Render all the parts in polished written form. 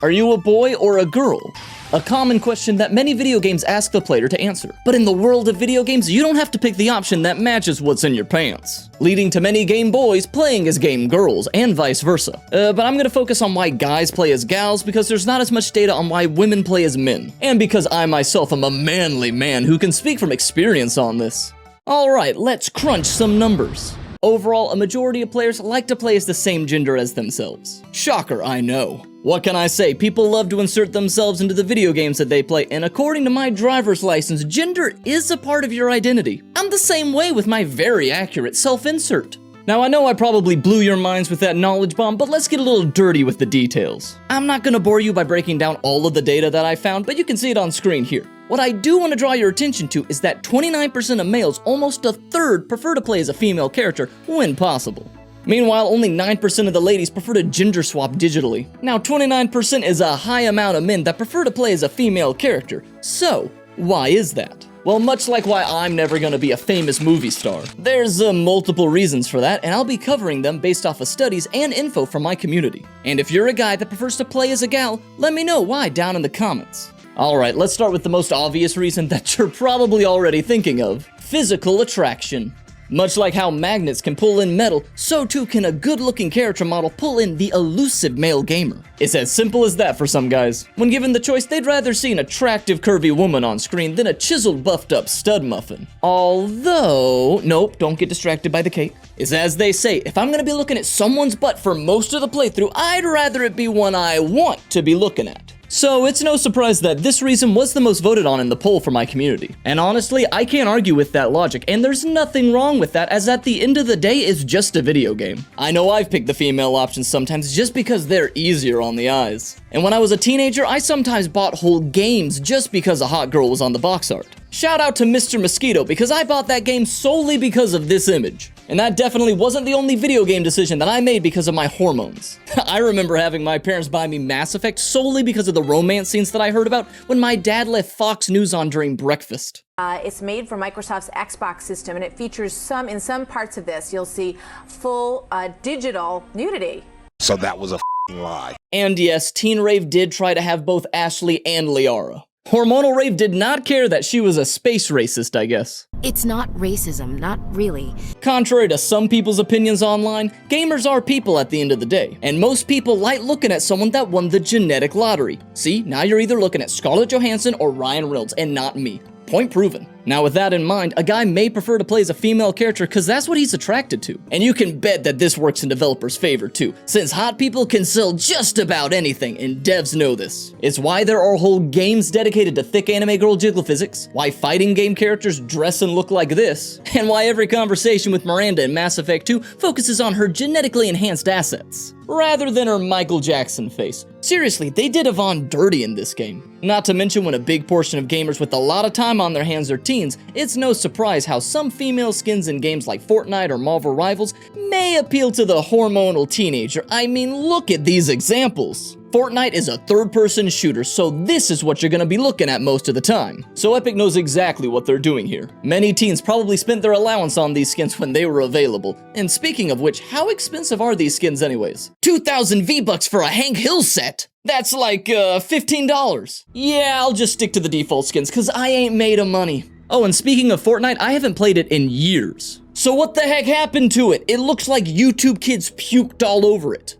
Are you a boy or a girl? A common question that many video games ask the player to answer. But in the world of video games, you don't have to pick the option that matches what's in your pants, leading to many game boys playing as game girls, and vice versa. But I'm gonna focus on why guys play as gals because there's not as much data on why women play as men, and because I myself am a manly man who can speak from experience on this. Alright, let's crunch some numbers. Overall, a majority of players like to play as the same gender as themselves. Shocker, I know. What can I say? People love to insert themselves into the video games that they play, and according to my driver's license, gender is a part of your identity. I'm the same way with my very accurate self-insert. Now, I know I probably blew your minds with that knowledge bomb, but let's get a little dirty with the details. I'm not gonna bore you by breaking down all of the data that I found, but you can see it on screen here. What I do want to draw your attention to is that 29% of males, almost a third, prefer to play as a female character when possible. Meanwhile, only 9% of the ladies prefer to gender swap digitally. Now, 29% is a high amount of men that prefer to play as a female character. So, why is that? Well, much like why I'm never gonna be a famous movie star. There's multiple reasons for that, and I'll be covering them based off of studies and info from my community. And if you're a guy that prefers to play as a gal, let me know why down in the comments. Alright, let's start with the most obvious reason that you're probably already thinking of: physical attraction. Much like how magnets can pull in metal, so too can a good-looking character model pull in the elusive male gamer. It's as simple as that for some guys. When given the choice, they'd rather see an attractive, curvy woman on screen than a chiseled, buffed-up stud muffin. Although, nope, don't get distracted by the cake. It's as they say, if I'm gonna be looking at someone's butt for most of the playthrough, I'd rather it be one I want to be looking at. So it's no surprise that this reason was the most voted on in the poll for my community. And honestly, I can't argue with that logic, and there's nothing wrong with that, as at the end of the day, it's just a video game. I know I've picked the female options sometimes just because they're easier on the eyes. And when I was a teenager, I sometimes bought whole games just because a hot girl was on the box art. Shout out to Mr. Mosquito, because I bought that game solely because of this image. And that definitely wasn't the only video game decision that I made because of my hormones. I remember having my parents buy me Mass Effect solely because of the romance scenes that I heard about when my dad left Fox News on during breakfast. It's made for Microsoft's Xbox system, and it features in some parts of this, you'll see full digital nudity. So that was a lie. And yes, Teen Rave did try to have both Ashley and Liara. Hormonal Rave did not care that she was a space racist, I guess. It's not racism, not really. Contrary to some people's opinions online, gamers are people at the end of the day, and most people like looking at someone that won the genetic lottery. See, now you're either looking at Scarlett Johansson or Ryan Reynolds, and not me. Point proven. Now with that in mind, a guy may prefer to play as a female character because that's what he's attracted to. And you can bet that this works in developers' favor too, since hot people can sell just about anything, and devs know this. It's why there are whole games dedicated to thick anime girl jiggle physics, why fighting game characters dress and look like this, and why every conversation with Miranda in Mass Effect 2 focuses on her genetically enhanced assets, rather than her Michael Jackson face. Seriously, they did Yvonne dirty in this game. Not to mention when a big portion of gamers with a lot of time on their hands are teens, it's no surprise how some female skins in games like Fortnite or Marvel Rivals may appeal to the hormonal teenager. I mean, look at these examples. Fortnite is a third-person shooter, so this is what you're gonna be looking at most of the time. So Epic knows exactly what they're doing here. Many teens probably spent their allowance on these skins when they were available. And speaking of which, how expensive are these skins anyways? 2,000 V-Bucks for a Hank Hill set? That's like, $15. Yeah, I'll just stick to the default skins, cause I ain't made of money. Oh, and speaking of Fortnite, I haven't played it in years. So what the heck happened to it? It looks like YouTube kids puked all over it.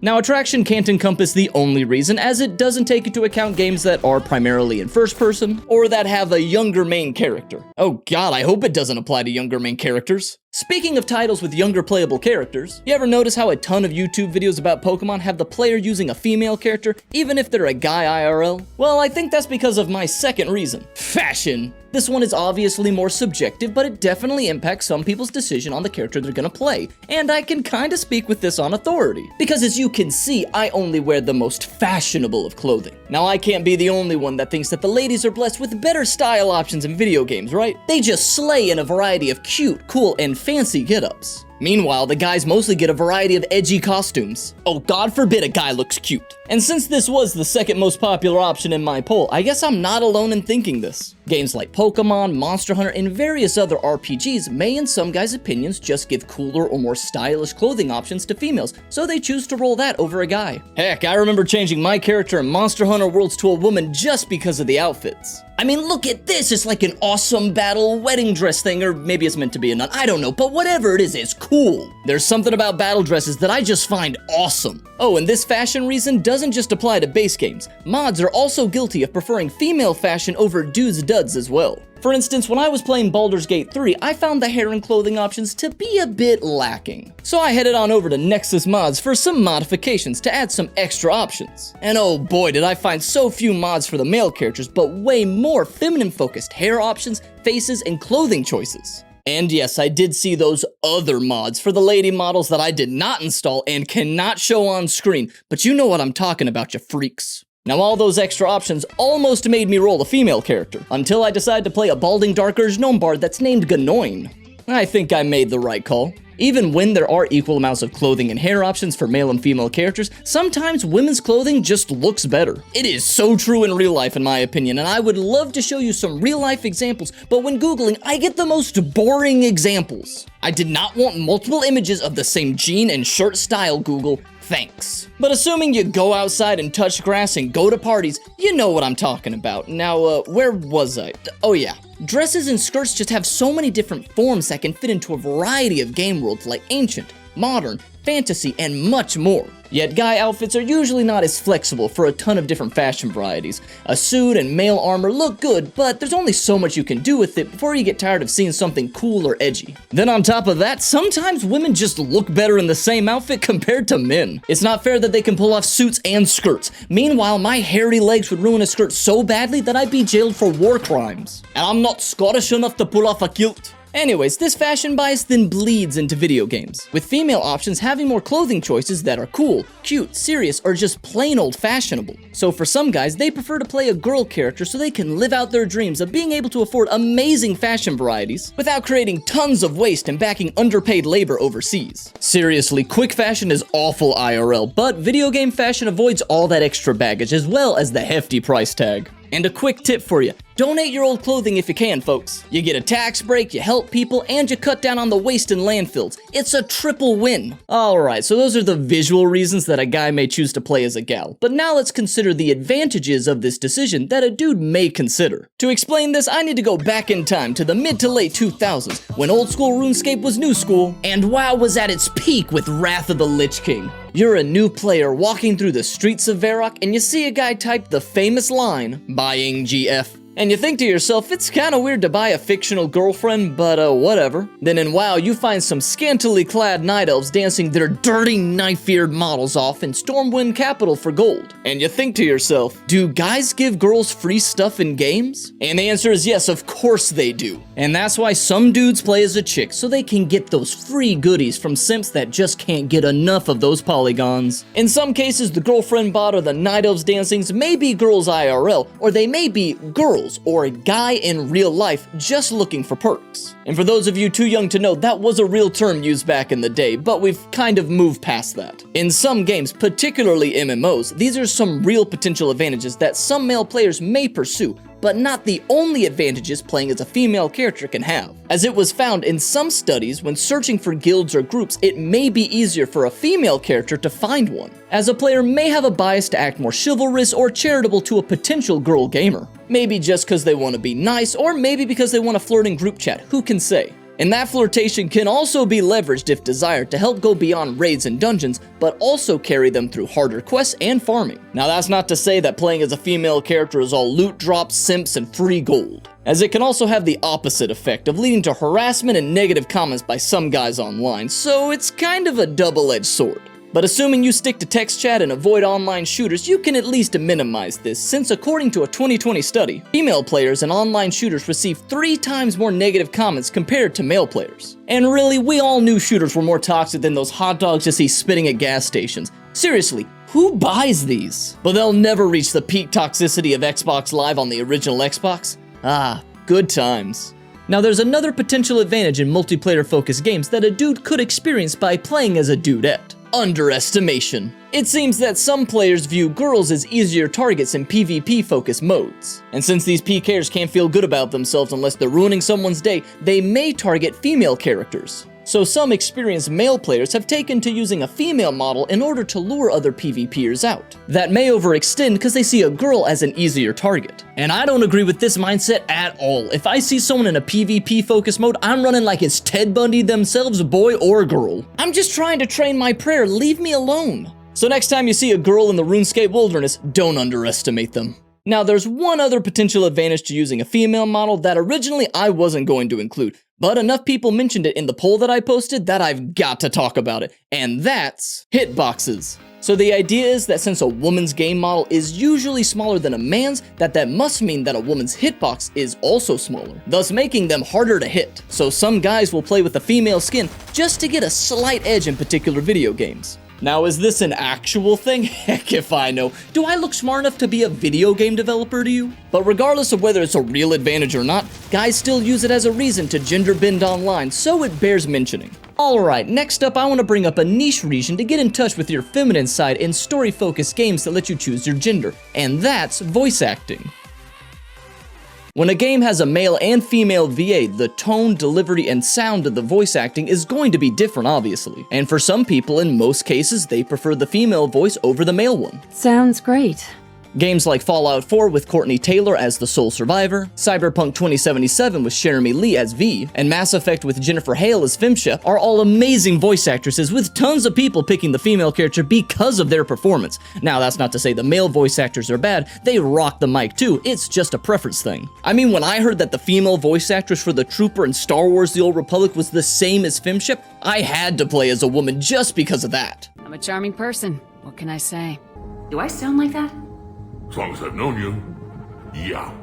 Now, attraction can't encompass the only reason, as it doesn't take into account games that are primarily in first person, or that have a younger main character. Oh god, I hope it doesn't apply to younger main characters. Speaking of titles with younger playable characters, you ever notice how a ton of YouTube videos about Pokemon have the player using a female character, even if they're a guy IRL? Well, I think that's because of my second reason: fashion. This one is obviously more subjective, but it definitely impacts some people's decision on the character they're gonna play, and I can kinda speak with this on authority. Because as you can see, I only wear the most fashionable of clothing. Now, I can't be the only one that thinks that the ladies are blessed with better style options in video games, right? They just slay in a variety of cute, cool, and fancy get-ups. Meanwhile, the guys mostly get a variety of edgy costumes. Oh, God forbid a guy looks cute. And since this was the second most popular option in my poll, I guess I'm not alone in thinking this. Games like Pokemon, Monster Hunter, and various other RPGs may in some guys' opinions just give cooler or more stylish clothing options to females, so they choose to roll that over a guy. Heck, I remember changing my character in Monster Hunter Worlds to a woman just because of the outfits. I mean, look at this, it's like an awesome battle wedding dress thing, or maybe it's meant to be a nun, I don't know, but whatever it is, it's cool. There's something about battle dresses that I just find awesome. Oh, and this fashion reason doesn't just apply to base games. Mods are also guilty of preferring female fashion over dudes' duds as well. For instance, when I was playing Baldur's Gate 3, I found the hair and clothing options to be a bit lacking. So I headed on over to Nexus Mods for some modifications to add some extra options. And oh boy, did I find so few mods for the male characters, but way more feminine-focused hair options, faces, and clothing choices. And yes, I did see those other mods for the lady models that I did not install and cannot show on screen, but you know what I'm talking about, you freaks. Now all those extra options almost made me roll a female character, until I decided to play a balding Dark Urge gnome bard that's named Ganoin. I think I made the right call. Even when there are equal amounts of clothing and hair options for male and female characters, sometimes women's clothing just looks better. It is so true in real life in my opinion, and I would love to show you some real life examples, but when Googling, I get the most boring examples. I did not want multiple images of the same jean and shirt style, Google. Thanks. But assuming you go outside and touch grass and go to parties, you know what I'm talking about. Now, where was I? Oh yeah. Dresses and skirts just have so many different forms that can fit into a variety of game worlds like ancient, modern, fantasy, and much more. Yet guy outfits are usually not as flexible for a ton of different fashion varieties. A suit and male armor look good, but there's only so much you can do with it before you get tired of seeing something cool or edgy. Then on top of that, sometimes women just look better in the same outfit compared to men. It's not fair that they can pull off suits and skirts. Meanwhile, my hairy legs would ruin a skirt so badly that I'd be jailed for war crimes. And I'm not Scottish enough to pull off a kilt. Anyways, this fashion bias then bleeds into video games, with female options having more clothing choices that are cool, cute, serious, or just plain old fashionable. So for some guys, they prefer to play a girl character so they can live out their dreams of being able to afford amazing fashion varieties without creating tons of waste and backing underpaid labor overseas. Seriously, quick fashion is awful IRL, but video game fashion avoids all that extra baggage as well as the hefty price tag. And a quick tip for you, donate your old clothing if you can, folks. You get a tax break, you help people, and you cut down on the waste in landfills. It's a triple win. Alright, so those are the visual reasons that a guy may choose to play as a gal. But now let's consider the advantages of this decision that a dude may consider. To explain this, I need to go back in time to the mid to late 2000s, when old school RuneScape was new school, and WoW was at its peak with Wrath of the Lich King. You're a new player walking through the streets of Varrock and you see a guy type the famous line, "Buying GF." And you think to yourself, it's kinda weird to buy a fictional girlfriend, but whatever. Then in WoW, you find some scantily clad night elves dancing their dirty knife-eared models off in Stormwind Capital for gold. And you think to yourself, do guys give girls free stuff in games? And the answer is yes, of course they do. And that's why some dudes play as a chick, so they can get those free goodies from simps that just can't get enough of those polygons. In some cases, the girlfriend bot or the night elves dancings may be girls IRL, or they may be girls or a guy in real life just looking for perks. And for those of you too young to know, that was a real term used back in the day, but we've kind of moved past that. In some games, particularly MMOs, these are some real potential advantages that some male players may pursue, but not the only advantages playing as a female character can have. As it was found in some studies, when searching for guilds or groups, it may be easier for a female character to find one, as a player may have a bias to act more chivalrous or charitable to a potential girl gamer. Maybe just because they want to be nice, or maybe because they want to flirt in group chat, who can say? And that flirtation can also be leveraged if desired to help go beyond raids and dungeons, but also carry them through harder quests and farming. Now that's not to say that playing as a female character is all loot drops, simps, and free gold, as it can also have the opposite effect of leading to harassment and negative comments by some guys online, so it's kind of a double-edged sword. But assuming you stick to text chat and avoid online shooters, you can at least minimize this, since according to a 2020 study, female players in online shooters receive 3 times more negative comments compared to male players. And really, we all knew shooters were more toxic than those hot dogs you see spitting at gas stations. Seriously, who buys these? But they'll never reach the peak toxicity of Xbox Live on the original Xbox. Ah, good times. Now there's another potential advantage in multiplayer-focused games that a dude could experience by playing as a dudette. Underestimation. It seems that some players view girls as easier targets in PvP-focused modes. And since these PKers can't feel good about themselves unless they're ruining someone's day, they may target female characters. So some experienced male players have taken to using a female model in order to lure other PvPers out. That may overextend because they see a girl as an easier target. And I don't agree with this mindset at all. If I see someone in a PvP focus mode, I'm running like it's Ted Bundy themselves, boy or girl. I'm just trying to train my prayer, leave me alone. So next time you see a girl in the RuneScape wilderness, don't underestimate them. Now there's one other potential advantage to using a female model that originally I wasn't going to include, but enough people mentioned it in the poll that I posted that I've got to talk about it, and that's hitboxes. So the idea is that since a woman's game model is usually smaller than a man's, that must mean that a woman's hitbox is also smaller, thus making them harder to hit. So some guys will play with a female skin just to get a slight edge in particular video games. Now, is this an actual thing? Heck if I know. Do I look smart enough to be a video game developer to you? But regardless of whether it's a real advantage or not, guys still use it as a reason to gender bend online, so it bears mentioning. Alright, next up I want to bring up a niche region to get in touch with your feminine side in story-focused games that let you choose your gender, and that's voice acting. When a game has a male and female VA, the tone, delivery, and sound of the voice acting is going to be different, obviously. And for some people, in most cases, they prefer the female voice over the male one. Sounds great. Games like Fallout 4 with Courtney Taylor as the sole survivor, Cyberpunk 2077 with Jeremy Lee as V, and Mass Effect with Jennifer Hale as Femshep are all amazing voice actresses with tons of people picking the female character because of their performance. Now that's not to say the male voice actors are bad, they rock the mic too, it's just a preference thing. I mean, when I heard that the female voice actress for the Trooper in Star Wars The Old Republic was the same as Femshep, I had to play as a woman just because of that. I'm a charming person. What can I say? Do I sound like that? As long as I've known you, yeah.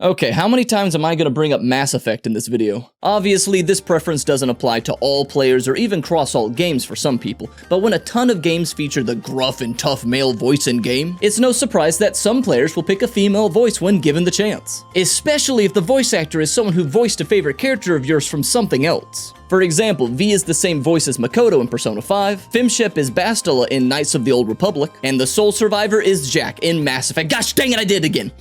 Okay, how many times am I going to bring up Mass Effect in this video? Obviously, this preference doesn't apply to all players or even cross all games for some people, but when a ton of games feature the gruff and tough male voice in-game, it's no surprise that some players will pick a female voice when given the chance. Especially if the voice actor is someone who voiced a favorite character of yours from something else. For example, V is the same voice as Makoto in Persona 5, Femshep is Bastila in Knights of the Old Republic, and the sole survivor is Jack in Mass Effect. Gosh dang it, I did it again!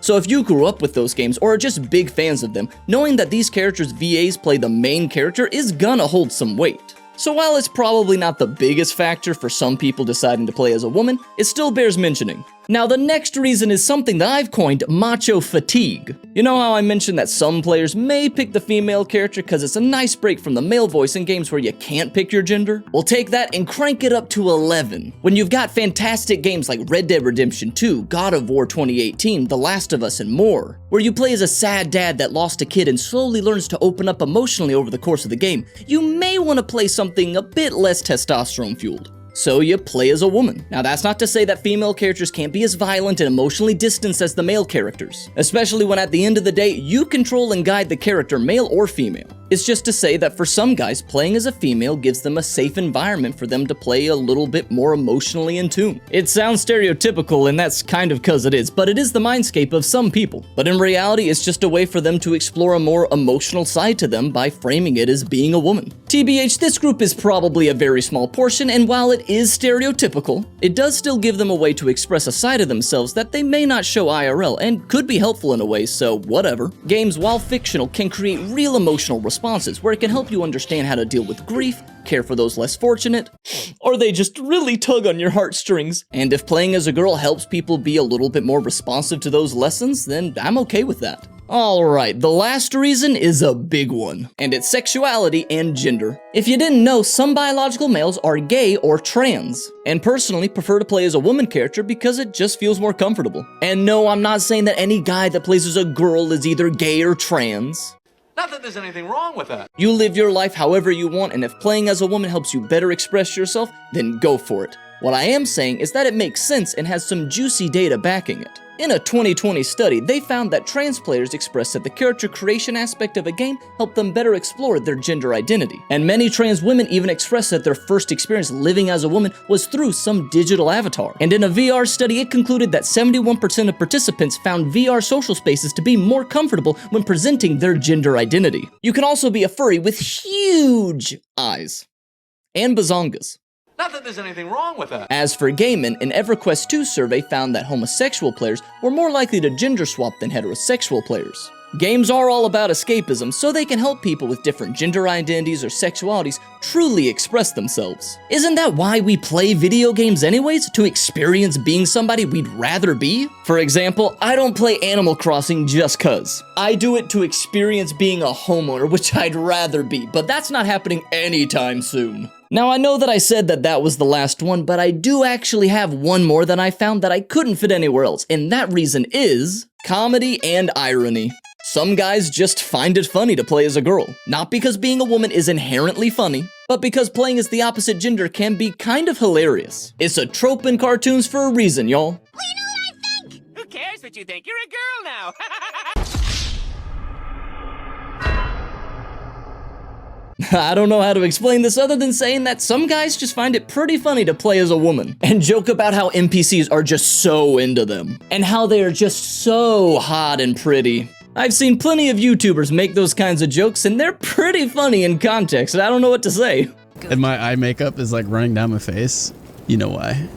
So if you grew up with those games or are just big fans of them, knowing that these characters' VAs play the main character is gonna hold some weight. So while it's probably not the biggest factor for some people deciding to play as a woman, it still bears mentioning. Now the next reason is something that I've coined Macho Fatigue. You know how I mentioned that some players may pick the female character because it's a nice break from the male voice in games where you can't pick your gender? Well, take that and crank it up to 11. When you've got fantastic games like Red Dead Redemption 2, God of War 2018, The Last of Us, and more, where you play as a sad dad that lost a kid and slowly learns to open up emotionally over the course of the game, you may want to play something a bit less testosterone fueled. So you play as a woman. Now that's not to say that female characters can't be as violent and emotionally distanced as the male characters, especially when at the end of the day, you control and guide the character, male or female. It's just to say that for some guys, playing as a female gives them a safe environment for them to play a little bit more emotionally in tune. It sounds stereotypical, and that's kind of cause it is, but it is the mindscape of some people. But in reality, it's just a way for them to explore a more emotional side to them by framing it as being a woman. TBH, this group is probably a very small portion, and while it is stereotypical, it does still give them a way to express a side of themselves that they may not show IRL, and could be helpful in a way, so whatever. Games, while fictional, can create real emotional responses where it can help you understand how to deal with grief, care for those less fortunate, or they just really tug on your heartstrings. And if playing as a girl helps people be a little bit more responsive to those lessons, then I'm okay with that. Alright, the last reason is a big one, and it's sexuality and gender. If you didn't know, some biological males are gay or trans, and personally prefer to play as a woman character because it just feels more comfortable. And no, I'm not saying that any guy that plays as a girl is either gay or trans. Not that there's anything wrong with that. You live your life however you want, and if playing as a woman helps you better express yourself, then go for it. What I am saying is that it makes sense and has some juicy data backing it. In a 2020 study, they found that trans players expressed that the character creation aspect of a game helped them better explore their gender identity. And many trans women even expressed that their first experience living as a woman was through some digital avatar. And in a VR study, it concluded that 71% of participants found VR social spaces to be more comfortable when presenting their gender identity. You can also be a furry with huge eyes and bazongas. Not that there's anything wrong with that. As for gaming, an EverQuest 2 survey found that homosexual players were more likely to gender swap than heterosexual players. Games are all about escapism, so they can help people with different gender identities or sexualities truly express themselves. Isn't that why we play video games anyways? To experience being somebody we'd rather be? For example, I don't play Animal Crossing just cuz. I do it to experience being a homeowner, which I'd rather be, but that's not happening anytime soon. Now, I know that I said that that was the last one, but I do actually have one more that I found that I couldn't fit anywhere else, and that reason is comedy and irony. Some guys just find it funny to play as a girl, not because being a woman is inherently funny, but because playing as the opposite gender can be kind of hilarious. It's a trope in cartoons for a reason, y'all. Well, you know what I think? Who cares what you think? You're a girl now. I don't know how to explain this other than saying that some guys just find it pretty funny to play as a woman and joke about how NPCs are just so into them and how they are just so hot and pretty. I've seen plenty of YouTubers make those kinds of jokes and they're pretty funny in context. I don't know what to say. And my eye makeup is like running down my face. You know why?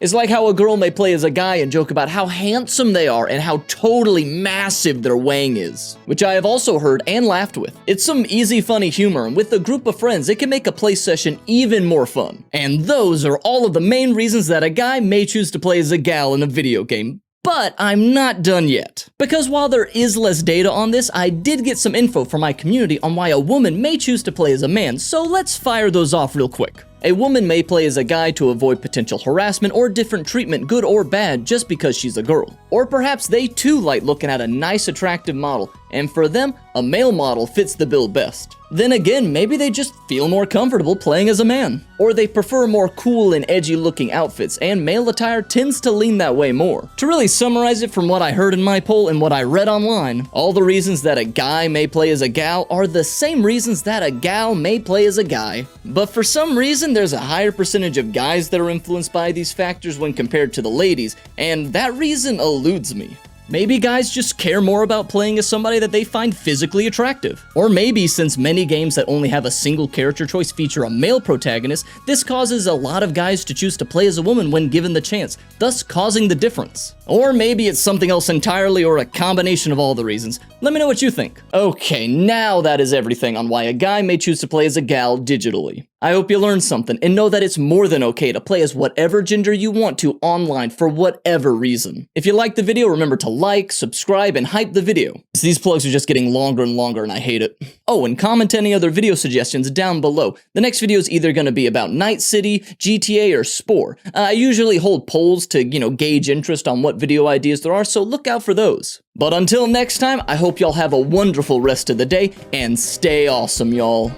It's like how a girl may play as a guy and joke about how handsome they are and how totally massive their wang is, which I have also heard and laughed with. It's some easy, funny humor, and with a group of friends, it can make a play session even more fun. And those are all of the main reasons that a guy may choose to play as a gal in a video game. But I'm not done yet. Because while there is less data on this, I did get some info from my community on why a woman may choose to play as a man, so let's fire those off real quick. A woman may play as a guy to avoid potential harassment or different treatment, good or bad, just because she's a girl. Or perhaps they too like looking at a nice, attractive model, and for them, a male model fits the bill best. Then again, maybe they just feel more comfortable playing as a man. Or they prefer more cool and edgy looking outfits, and male attire tends to lean that way more. To really summarize it from what I heard in my poll and what I read online, all the reasons that a guy may play as a gal are the same reasons that a gal may play as a guy. But for some reason, there's a higher percentage of guys that are influenced by these factors when compared to the ladies, and that reason eludes me. Maybe guys just care more about playing as somebody that they find physically attractive. Or maybe since many games that only have a single character choice feature a male protagonist, this causes a lot of guys to choose to play as a woman when given the chance, thus causing the difference. Or maybe it's something else entirely or a combination of all the reasons. Let me know what you think. Okay, now that is everything on why a guy may choose to play as a gal digitally. I hope you learned something and know that it's more than okay to play as whatever gender you want to online for whatever reason. If you liked the video, remember to like, subscribe, and hype the video. These plugs are just getting longer and longer and I hate it. Oh, and comment any other video suggestions down below. The next video is either going to be about Night City, GTA, or Spore. I usually hold polls to, gauge interest on what video ideas there are, so look out for those. But until next time, I hope y'all have a wonderful rest of the day, and stay awesome, y'all.